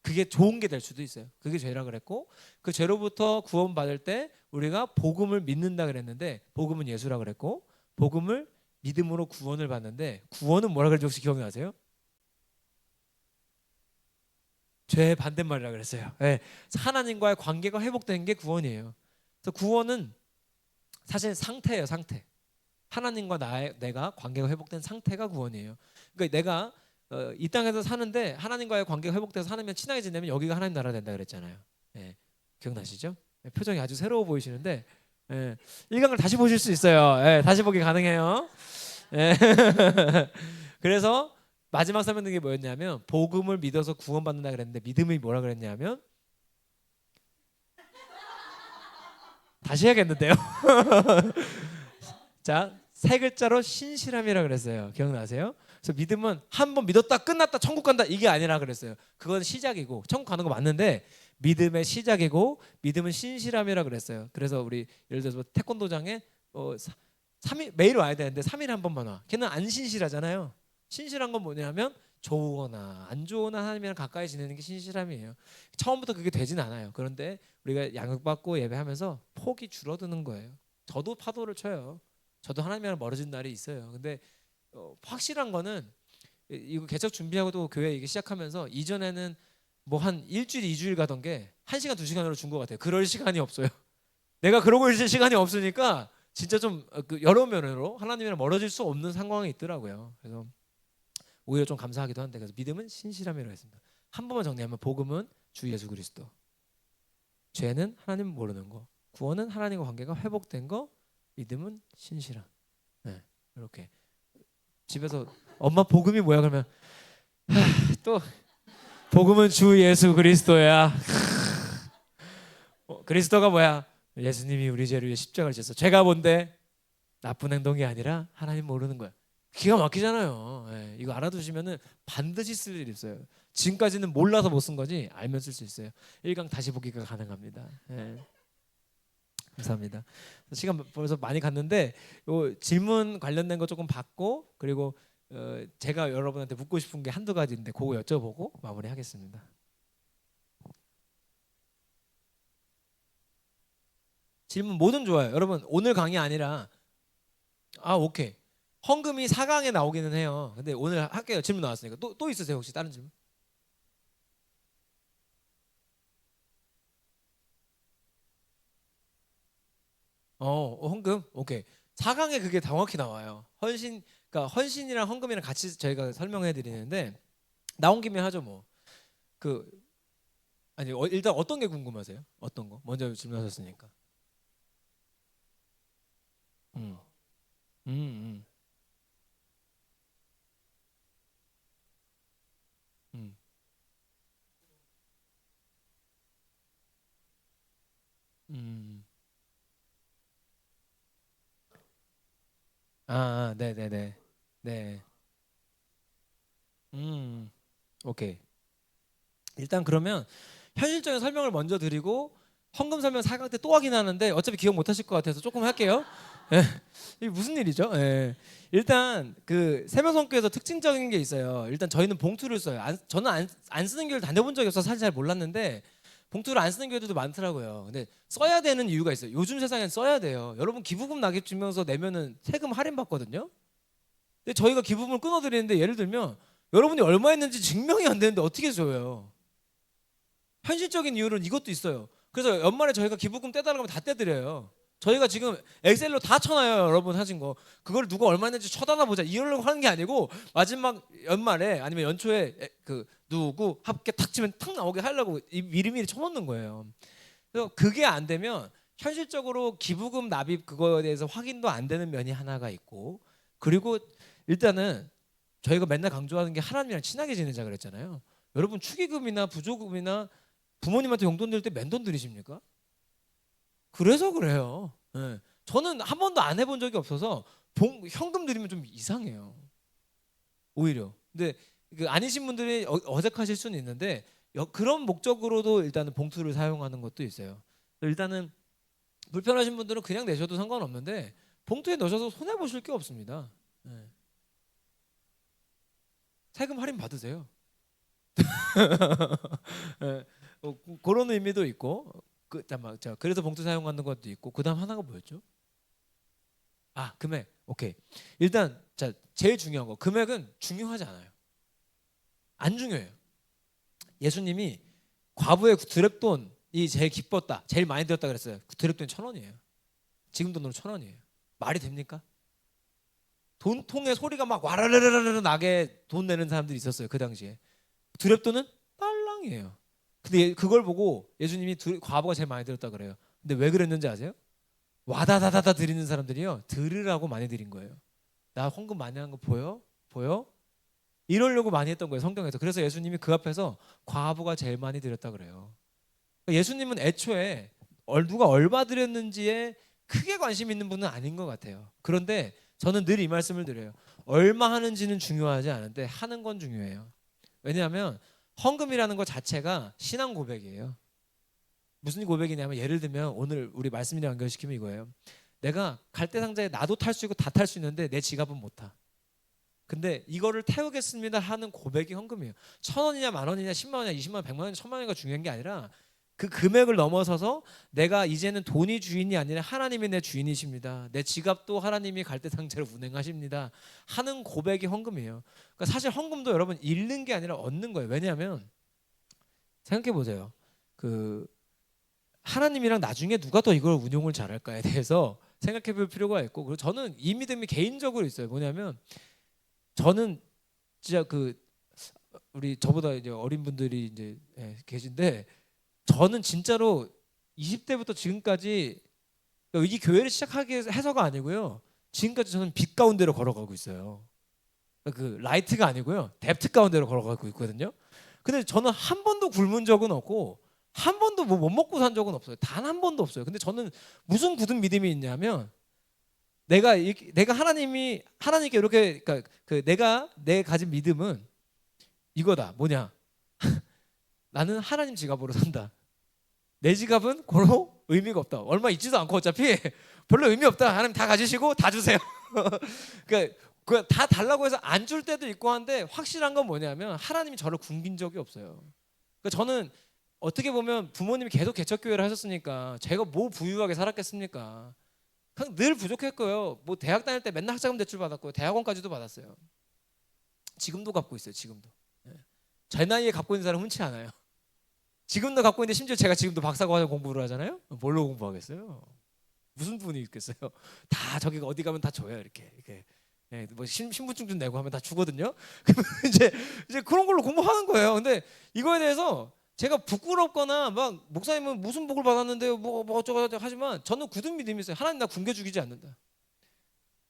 그게 좋은 게 될 수도 있어요. 그게 죄라 그랬고, 그 죄로부터 구원받을 때 우리가 복음을 믿는다 그랬는데, 복음은 예수라 그랬고, 복음을 믿음으로 구원을 받는데, 구원은 뭐라 그랬지 혹시 기억나세요? 죄의 반대말이라 그랬어요. 네. 하나님과의 관계가 회복된 게 구원이에요. 그래서 구원은 사실 상태예요. 상태. 하나님과 내가 관계가 회복된 상태가 구원이에요. 그러니까 내가 이 땅에서 사는데 하나님과의 관계가 회복돼서 하나님과 친하게 지내면 여기가 하나님 나라 된다 그랬잖아요. 예, 기억나시죠? 예, 표정이 아주 새로워 보이시는데, 예, 1강을 다시 보실 수 있어요. 예, 다시 보기 가능해요. 예. 그래서 마지막 설명드린 게 뭐였냐면, 복음을 믿어서 구원받는다 그랬는데, 믿음이 뭐라 그랬냐면, 다시 해야겠는데요. 자, 세 글자로 신실함이라 그랬어요. 기억나세요? 그래서 믿음은 한 번 믿었다 끝났다 천국 간다 이게 아니라 그랬어요. 그건 시작이고 천국 가는 거 맞는데 믿음의 시작이고 믿음은 신실함이라 그랬어요. 그래서 우리 예를 들어서 태권도장에 3일 매일 와야 되는데 3일에 한 번만 와. 걔는 안 신실하잖아요. 신실한 건 뭐냐면 좋거나 안 좋거나 하나님이랑 가까이 지내는 게 신실함이에요. 처음부터 그게 되진 않아요. 그런데 우리가 양육받고 예배하면서 폭이 줄어드는 거예요. 저도 파도를 쳐요. 저도 하나님이랑 멀어진 날이 있어요. 근데 확실한 거는 이거 개척 준비하고도 교회 이게 시작하면서 이전에는 뭐 한 일주일, 2주일 가던 게 1시간, 2시간으로 준 것 같아요. 그럴 시간이 없어요. 내가 그러고 있을 시간이 없으니까 진짜 좀 여러 면으로 하나님이랑 멀어질 수 없는 상황이 있더라고요. 그래서 오히려 좀 감사하기도 한데, 그래서 믿음은 신실함이라고 했습니다. 한 번만 정리하면 복음은 주 예수 그리스도, 죄는 하나님 모르는 거, 구원은 하나님과 관계가 회복된 거, 믿음은 신실함. 네, 이렇게 집에서 엄마 복음이 뭐야 그러면 또 복음은 주 예수 그리스도야. 그리스도가 뭐야? 예수님이 우리 죄를 위해 십자가를 졌어. 죄가 뭔데? 나쁜 행동이 아니라 하나님 모르는 거야. 기가 막히잖아요. 예, 이거 알아두시면은 반드시 쓸 일이 있어요. 지금까지는 몰라서 못 쓴 거지 알면 쓸 수 있어요. 1강 다시 보기가 가능합니다. 예. 감사합니다. 시간 벌써 많이 갔는데 요 질문 관련된 거 조금 받고, 그리고 제가 여러분한테 묻고 싶은 게 한두 가지인데 그거 여쭤보고 마무리하겠습니다. 질문 뭐든 좋아요. 여러분 오늘 강의 아니라 오케이. 헌금이 4강에 나오기는 해요. 근데 오늘 할게요. 질문 나왔으니까 또 있으세요 혹시 다른 질문? 헌금? 오케이. 4강에 그게 정확히 나와요. 그러니까 헌신이랑 헌금이랑 같이 저희가 설명해 드리는데 나온 김에 하죠 뭐. 그 아니 일단 어떤 게 궁금하세요? 어떤 거? 먼저 질문하셨으니까. 음. 음. 음. 음. 음. 네, 네, 네. 네. 음. 오케이. 일단 그러면 현실적인 설명을 먼저 드리고 헌금 설명 4강 때 또 확인하는데 어차피 기억 못 하실 것 같아서 조금 할게요. 예. 이게 무슨 일이죠? 예. 일단 그 세명성교에서 특징적인 게 있어요. 일단 저희는 봉투를 써요. 저는 안 쓰는 교회를 다녀본 적이 없어서 사실 잘 몰랐는데 봉투를 안 쓰는 교회들도 많더라고요. 근데 써야 되는 이유가 있어요. 요즘 세상엔 써야 돼요. 여러분 기부금 낙입 증명서 내면은 세금 할인 받거든요. 근데 저희가 기부금을 끊어드리는데 예를 들면 여러분이 얼마 했는지 증명이 안 되는데 어떻게 줘요? 현실적인 이유는 이것도 있어요. 그래서 연말에 저희가 기부금 떼달라고 하면 다 떼드려요. 저희가 지금 엑셀로 다 쳐놔요. 여러분 하신 거. 그걸 누가 얼마 했는지 쳐다나 보자 이러려고 하는 게 아니고 마지막 연말에 아니면 연초에 그 누구 합계 탁 치면 탁 나오게 하려고 미리미리 쳐놓는 거예요. 그래서 그게 안 되면 현실적으로 기부금 납입 그거에 대해서 확인도 안 되는 면이 하나가 있고, 그리고 일단은 저희가 맨날 강조하는 게 하나님이랑 친하게 지내자 그랬잖아요. 여러분 축의금이나 부조금이나 부모님한테 용돈 드릴 때 맨돈 드리십니까? 그래서 그래요. 예. 저는 한 번도 안 해본 적이 없어서 현금 드리면 좀 이상해요. 오히려. 근데 그 아니신 분들이 어색하실 수는 있는데 그런 목적으로도 일단은 봉투를 사용하는 것도 있어요. 일단은 불편하신 분들은 그냥 내셔도 상관없는데 봉투에 넣으셔서 손해 보실 게 없습니다. 네. 세금 할인 받으세요. 네. 그런 의미도 있고 잠깐만, 자, 그래서 봉투 사용하는 것도 있고 그다음 하나가 뭐였죠? 아, 금액. 오케이. 일단 자, 제일 중요한 거 금액은 중요하지 않아요. 안 중요해요. 예수님이 과부의 드랩돈이 제일 기뻤다, 제일 많이 들었다 그랬어요. 그 드랩돈이 1,000원이에요. 지금 돈으로 1,000원이에요. 말이 됩니까? 돈통에 소리가 막 와르르르르 나게 돈 내는 사람들이 있었어요. 그 당시에. 드랩돈은 딸랑이에요. 근데 그걸 보고 예수님이 과부가 제일 많이 들었다 그래요. 근데 왜 그랬는지 아세요? 와다다다다 드리는 사람들이요, 들으라고 많이 드린 거예요. 나 헌금 많이 한 거 보여? 보여? 이러려고 많이 했던 거예요, 성경에서. 그래서 예수님이 그 앞에서 과부가 제일 많이 드렸다 그래요. 예수님은 애초에 누가 얼마 드렸는지에 크게 관심 있는 분은 아닌 것 같아요. 그런데 저는 늘 이 말씀을 드려요. 얼마 하는지는 중요하지 않은데 하는 건 중요해요. 왜냐하면 헌금이라는 것 자체가 신앙 고백이에요. 무슨 고백이냐면, 예를 들면 오늘 우리 말씀이랑 연결시키면 이거예요. 내가 갈대상자에 나도 탈 수 있고 다 탈 수 있는데 내 지갑은 못 타. 근데 이거를 태우겠습니다 하는 고백이 헌금이에요. 1,000원이냐 10,000원이냐 10만 원이냐 20만 원 100만 원이냐 1,000만 원이가 중요한 게 아니라 그 금액을 넘어서서 내가 이제는 돈이 주인이 아니라 하나님이 내 주인이십니다. 내 지갑도 하나님이 갈대상자로 운행하십니다 하는 고백이 헌금이에요. 그러니까 사실 헌금도 여러분 잃는 게 아니라 얻는 거예요. 왜냐하면 생각해 보세요. 그 하나님이랑 나중에 누가 더 이걸 운용을 잘할까에 대해서 생각해 볼 필요가 있고, 그리고 저는 이 믿음이 개인적으로 있어요. 뭐냐면 저는 진짜 그 우리 저보다 이제 어린 분들이 이제 계신데, 저는 진짜로 20대부터 지금까지 이 교회를 시작하게 해서가 아니고요. 지금까지 저는 빛 가운데로 걸어가고 있어요. 그 라이트가 아니고요, 뎁트 가운데로 걸어가고 있거든요. 근데 저는 한 번도 굶은 적은 없고 한 번도 뭐 못 먹고 산 적은 없어요. 단 한 번도 없어요. 근데 저는 무슨 굳은 믿음이 있냐면, 내가 하나님께 이렇게, 그러니까 내가 내 가진 믿음은 이거다. 뭐냐? 나는 하나님 지갑으로 산다. 내 지갑은 고로 의미가 없다. 얼마 있지도 않고 어차피 별로 의미 없다. 하나님 다 가지시고 다 주세요. 그러니까 다 달라고 해서 안 줄 때도 있고 한데, 확실한 건 뭐냐면 하나님이 저를 굶긴 적이 없어요. 그러니까 저는 어떻게 보면 부모님이 계속 개척교회를 하셨으니까 제가 뭐 부유하게 살았겠습니까? 그냥 늘 부족했고요. 뭐 대학 다닐 때 맨날 학자금 대출 받았고요. 대학원까지도 받았어요. 지금도 갚고 있어요. 지금도. 제 나이에 갖고 있는 사람 흔치 않아요. 지금도 갖고 있는데, 심지어 제가 지금도 박사과정 공부를 하잖아요. 뭘로 공부하겠어요? 무슨 분이 있겠어요? 다 저기 어디 가면 다 줘요. 이렇게. 뭐 신분증 좀 내고 하면 다 주거든요. 그러면 이제 그런 걸로 공부하는 거예요. 근데 이거에 대해서 제가 부끄럽거나 막 목사님은 무슨 복을 받았는데요, 뭐 어쩌고 하지만 저는 굳은 믿음이 있어요. 하나님 나 굶겨 죽이지 않는다.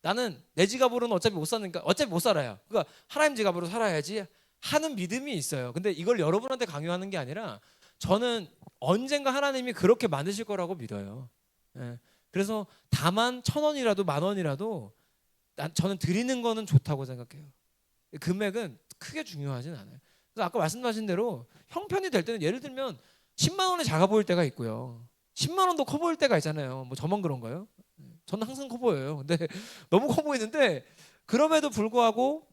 나는 내 지갑으로는 어차피 못 사니까 어차피 못 살아요. 그러니까 하나님 지갑으로 살아야지 하는 믿음이 있어요. 근데 이걸 여러분한테 강요하는 게 아니라 저는 언젠가 하나님이 그렇게 만드실 거라고 믿어요. 그래서 다만 1,000원이라도 10,000원이라도 저는 드리는 거는 좋다고 생각해요. 금액은 크게 중요하진 않아요. 그래서 아까 말씀하신 대로 형편이 될 때는, 예를 들면 10만 원이 작아 보일 때가 있고요, 10만 원도 커 보일 때가 있잖아요. 뭐 저만 그런가요? 저는 항상 커 보여요. 근데 너무 커 보이는데, 그럼에도 불구하고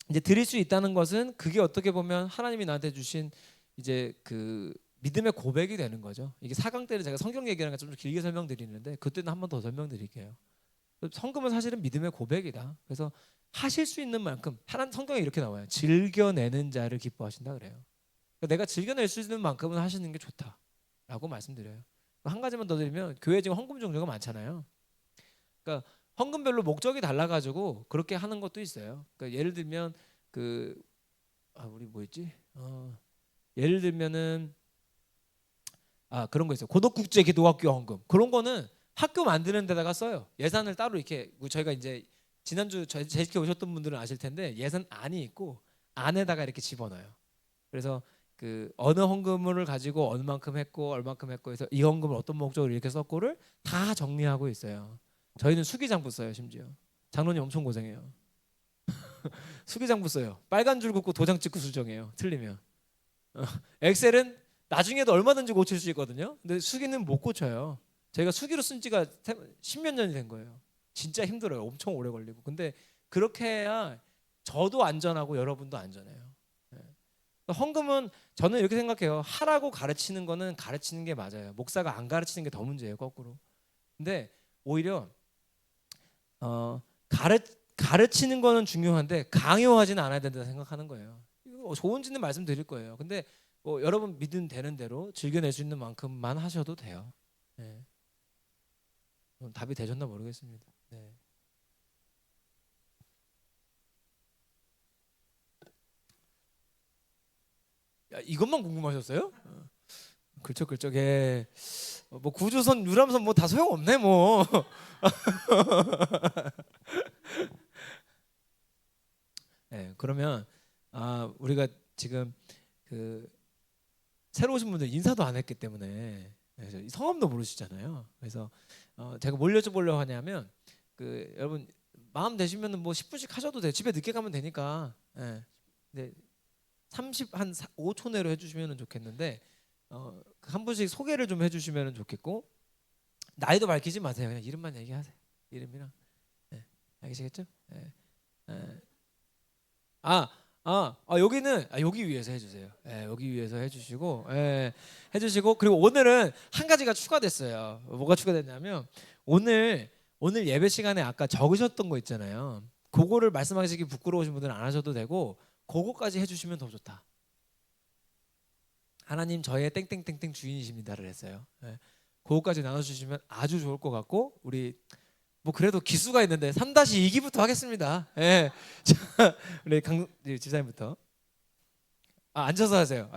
이제 드릴 수 있다는 것은 그게 어떻게 보면 하나님이 나한테 주신 이제 그 믿음의 고백이 되는 거죠. 이게 4강 때는 제가 성경 얘기하는 거 좀 길게 설명드리는데, 그때는 한 번 더 설명드릴게요. 성금은 사실은 믿음의 고백이다. 그래서 하실 수 있는 만큼, 하나님 성경에 이렇게 나와요. 즐겨내는 자를 기뻐하신다 그래요. 그러니까 내가 즐겨낼 수 있는 만큼은 하시는 게 좋다라고 말씀드려요. 한 가지만 더 드리면, 교회 지금 헌금 종류가 많잖아요. 그러니까 헌금별로 목적이 달라가지고 그렇게 하는 것도 있어요. 그러니까 예를 들면 우리 뭐였지? 예를 들면은 그런 거 있어요. 고덕국제 기도학교 헌금. 그런 거는 학교 만드는 데다가 써요. 예산을 따로 이렇게, 저희가 이제 지난주 재직해 오셨던 분들은 아실 텐데, 예산안이 있고 안에다가 이렇게 집어넣어요. 그래서 그 어느 헌금을 가지고 어느 만큼 했고 얼만큼 했고 해서 이 헌금을 어떤 목적으로 이렇게 썼고를 다 정리하고 있어요. 저희는 수기장부 써요. 심지어 장로님 엄청 고생해요. 수기장부 써요. 빨간 줄 긋고 도장 찍고 수정해요. 틀리면. 어, 엑셀은 나중에도 얼마든지 고칠 수 있거든요. 근데 수기는 못 고쳐요. 제가 수기로 쓴 지가 십몇 년이 된 거예요. 진짜 힘들어요. 엄청 오래 걸리고. 근데 그렇게 해야 저도 안전하고 여러분도 안전해요. 예. 헌금은 저는 이렇게 생각해요. 하라고 가르치는 거는 가르치는 게 맞아요. 목사가 안 가르치는 게 더 문제예요. 거꾸로. 근데 오히려 어, 가르 가르치는 거는 중요한데 강요하지는 않아야 된다 생각하는 거예요. 이거 좋은지는 말씀드릴 거예요. 근데 뭐 여러분 믿음 되는 대로 즐겨낼 수 있는 만큼만 하셔도 돼요. 네. 답이 되셨나 모르겠습니다. 네. 야, 이것만 궁금하셨어요? 글적글적해. 뭐 구조선, 유람선 뭐 다 소용없네 뭐. 네, 그러면 우리가 지금 그 새로 오신 분들 인사도 안 했기 때문에 성함도 모르시잖아요. 그래서 제가 뭘 여쭤보려고 하냐면 여러분 마음 되시면은 뭐 10분씩 하셔도 돼요. 집에 늦게 가면 되니까. 예. 네. 30 한 5초 내로 해주시면 좋겠는데 한 분씩 소개를 좀 해주시면 좋겠고 나이도 밝히지 마세요. 그냥 이름만 얘기하세요. 이름이랑. 예. 알겠시겠죠? 예. 예. 여기는 여기 위해서 해주세요. 예, 여기 위해서 해주시고, 해주시고 그리고 오늘은 한 가지가 추가됐어요. 뭐가 추가됐냐면 오늘 예배 시간에 아까 적으셨던 거 있잖아요. 그거를 말씀하시기 부끄러우신 분들은 안 하셔도 되고 그거까지 해주시면 더 좋다. 하나님 저의 땡땡땡땡 주인이십니다를 했어요. 예, 그거까지 나눠주시면 아주 좋을 것 같고 우리 뭐 그래도 기수가 있는데 3-2기부터 하겠습니다. 예. 자, 우리 집사님부터. 앉아서 하세요.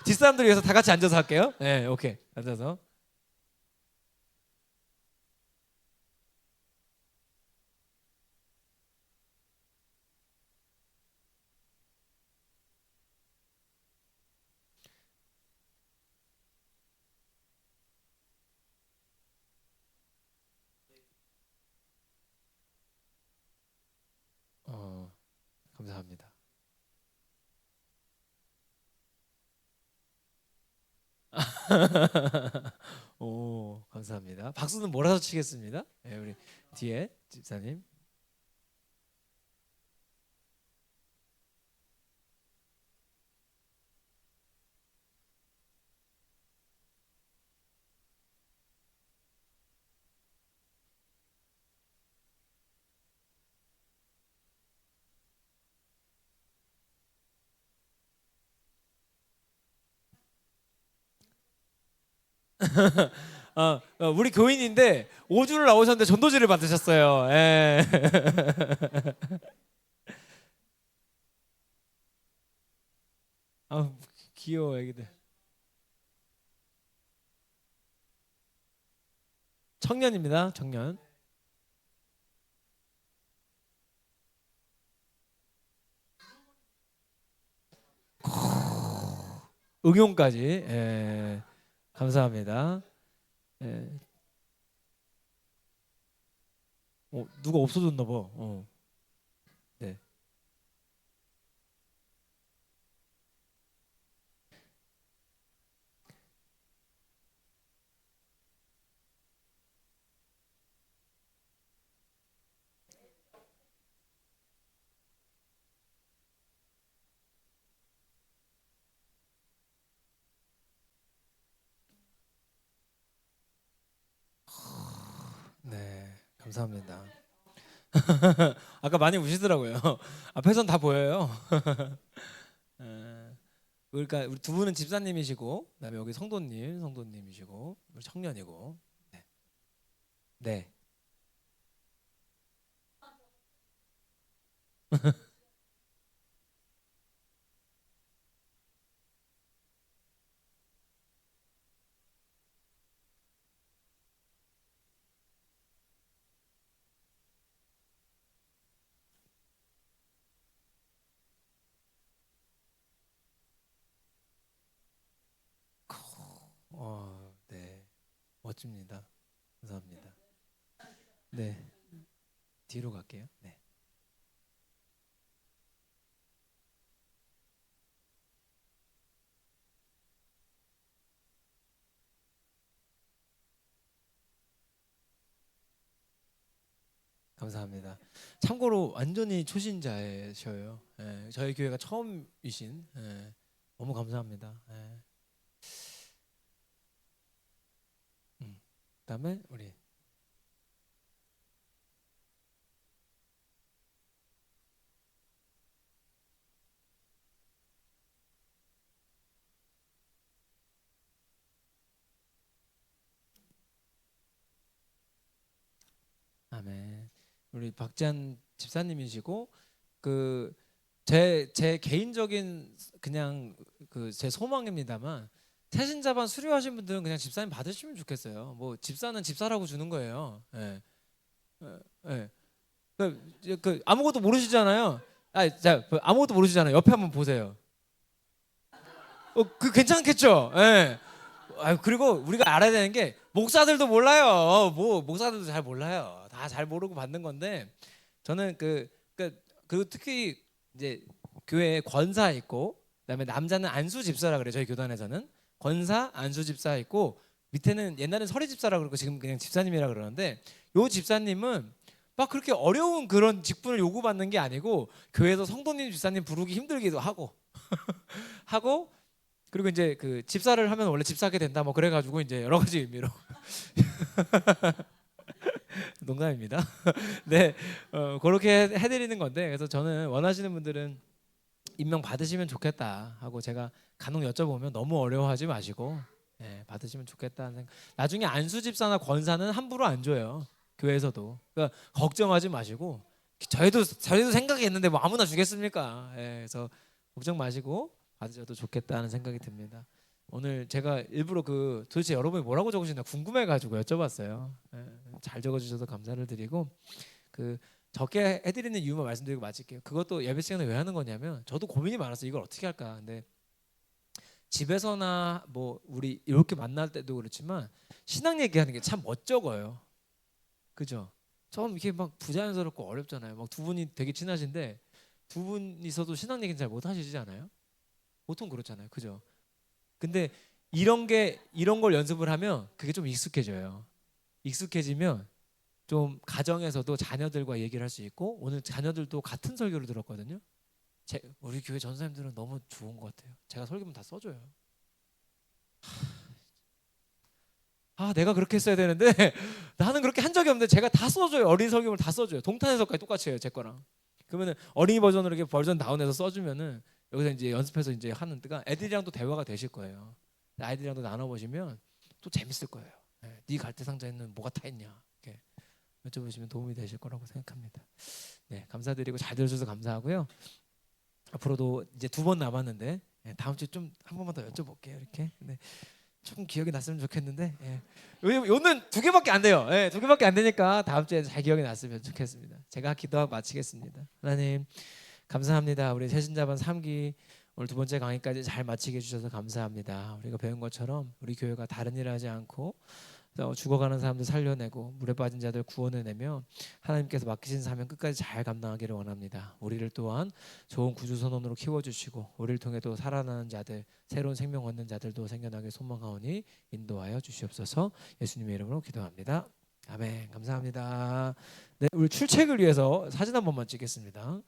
뒷사람들 위해서 다 같이 앉아서 할게요. 네, 오케이. 앉아서. 감사합니다. 오, 감사합니다. 박수는 몰아서 치겠습니다. 네, 우리 뒤에 집사님. 우리 교인인데 5주를 나오셨는데 전도지를 받으셨어요. 예. 아, 귀여워 애기들. 청년입니다. 청년. 응용까지. 예. 감사합니다. 예. 누가 없어졌나 봐. 네. 네. 감사합니다. 아까 많이 우시더라고요. 앞에선 다 보여요. 에, 그러니까 우리 두 분은 집사님이시고, 그다음에 여기 성도님이시고, 우리 청년이고. 네. 네. 네. 멋집니다. 감사합니다. 네. 뒤로 갈게요. 네. 감사합니다. 참고로 완전히 초신자셔요. 예, 저희 교회가 처음이신. 예, 너무 감사합니다. 예. 그다음에 우리 아멘. 우리 박지한 집사님이시고 그 제 개인적인 그냥 그 제 소망입니다만 태신자반 수료하신 분들은 그냥 집사님 받으시면 좋겠어요. 뭐 집사는 집사라고 주는 거예요. 예. 예. 예. 아무것도 모르시잖아요. 아무것도 모르시잖아요. 옆에 한번 보세요. 그 괜찮겠죠? 예. 그리고 우리가 알아야 되는 게 목사들도 몰라요. 뭐 목사들도 잘 몰라요. 다 잘 모르고 받는 건데 저는 그 특히 이제 교회에 권사 있고 그다음에 남자는 안수 집사라 그래요. 저희 교단에서는 권사, 안수 집사 있고 밑에는 옛날엔 서리 집사라 그러고 지금 그냥 집사님이라 그러는데 요 집사님은 막 그렇게 어려운 그런 직분을 요구받는 게 아니고 교회에서 성도님 집사님 부르기 힘들기도 하고 하고 그리고 이제 그 집사를 하면 원래 집사하게 된다 뭐 그래가지고 이제 여러 가지 의미로 농담입니다. 네, 그렇게 해드리는 건데 그래서 저는 원하시는 분들은 임명 받으시면 좋겠다 하고 제가 간혹 여쭤보면 너무 어려워하지 마시고 받으시면 좋겠다는 생각. 나중에 안수 집사나 권사는 함부로 안 줘요. 교회에서도. 그러니까 걱정하지 마시고 저희도 생각이 있는데 뭐 아무나 주겠습니까? 그래서 걱정 마시고 받으셔도 좋겠다는 생각이 듭니다. 오늘 제가 일부러 도대체 여러분이 뭐라고 적으시나 궁금해가지고 여쭤봤어요. 잘 적어주셔서 감사를 드리고 적게 해드리는 이유만 말씀드리고 마칠게요. 그것도 예배 시간에 왜 하는 거냐면 저도 고민이 많았어요. 이걸 어떻게 할까. 근데 집에서나 뭐 우리 이렇게 만날 때도 그렇지만 신앙 얘기하는 게 참 멋쩍어요. 그죠? 처음 이렇게 막 부자연스럽고 어렵잖아요. 막 두 분이 되게 친하신데 두 분이서도 신앙 얘기는 잘 못 하시지 않아요? 보통 그렇잖아요. 그죠? 근데 이런 걸 연습을 하면 그게 좀 익숙해져요. 익숙해지면 좀 가정에서도 자녀들과 얘기를 할 수 있고 오늘 자녀들도 같은 설교를 들었거든요. 우리 교회 전사님들은 너무 좋은 것 같아요. 제가 설교문 다 써줘요. 내가 그렇게 했어야 되는데 나는 그렇게 한 적이 없는데 제가 다 써줘요. 어린 설교문 다 써줘요. 동탄 해석까지 똑같이 해요. 제 거랑. 그러면은 어린이 버전으로 이렇게 버전 다운해서 써주면은 여기서 이제 연습해서 이제 하는 데가 애들이랑도 대화가 되실 거예요. 아이들이랑도 나눠보시면 또 재밌을 거예요. 네 갈대 상자에는 뭐가 타 있냐 이렇게 여쭤보시면 도움이 되실 거라고 생각합니다. 네, 감사드리고 잘 들어주셔서 감사하고요. 앞으로도 이제 2번 남았는데 다음 주에 좀 한 번만 더 여쭤볼게요. 이렇게 조금 기억이 났으면 좋겠는데 오늘 2개밖에 안 돼요. 2개밖에 안 되니까 다음 주에 잘 기억이 났으면 좋겠습니다. 제가 기도하고 마치겠습니다. 하나님 감사합니다. 우리 새신자반 3기 오늘 2번째 강의까지 잘 마치게 해주셔서 감사합니다. 우리가 배운 것처럼 우리 교회가 다른 일을 하지 않고 죽어가는 사람들 살려내고 물에 빠진 자들 구원해내며 하나님께서 맡기신 사명 끝까지 잘 감당하기를 원합니다. 우리를 또한 좋은 구주선원으로 키워주시고 우리를 통해 또 살아나는 자들 새로운 생명 얻는 자들도 생겨나게 소망하오니 인도하여 주시옵소서. 예수님의 이름으로 기도합니다. 아멘. 감사합니다. 네, 우리 출첵을 위해서 사진 한 번만 찍겠습니다.